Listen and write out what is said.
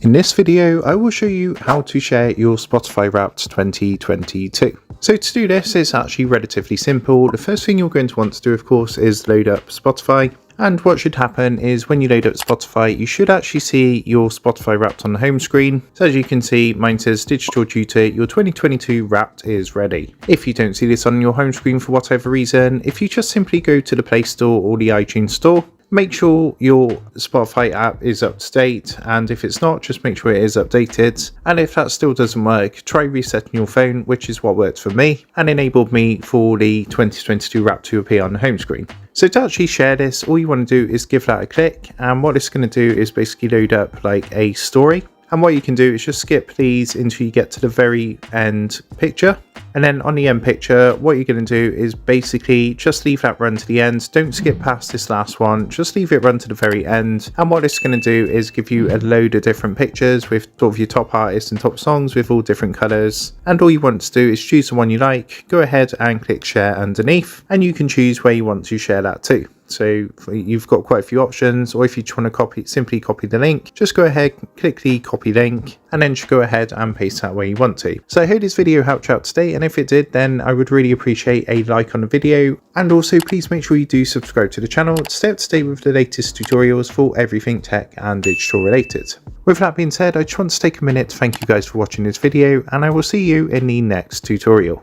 In this video, I will show you how to share your Spotify Wrapped 2022. So to do this, it's actually relatively simple. The first thing you're going to want to do, of course, is load up Spotify. And what should happen is when you load up Spotify, you should actually see your Spotify Wrapped on the home screen. So as you can see, mine says Digital Tutor, your 2022 Wrapped is ready. If you don't see this on your home screen for whatever reason, if you just simply go to the Play Store or the iTunes Store, make sure your Spotify app is up to date, and if it's not, just make sure it is updated. And if that still doesn't work, try resetting your phone, which is what worked for me and enabled me for the 2022 Wrap to appear on the home screen. So to actually share this, all you want to do is give that a click, and what it's going to do is basically load up like a story. And what you can do is just skip these until you get to the very end picture. And then on the end picture, what you're going to do is basically just leave that run to the end. Don't skip past this last one, just leave it run to the very end. And what it's going to do is give you a load of different pictures with sort of your top artists and top songs with all different colors. And all you want to do is choose the one you like, go ahead and click share underneath, and you can choose where you want to share that to. So you've got quite a few options, or if you just want to simply copy the link, just go ahead, click the copy link, and then just go ahead and paste that where you want to. So I hope this video helped you out today, and if it did, then I would really appreciate a like on the video. And also please make sure you do subscribe to the channel to stay up to date with the latest tutorials for everything tech and digital related. With that being said, I just want to take a minute to thank you guys for watching this video, and I will see you in the next tutorial.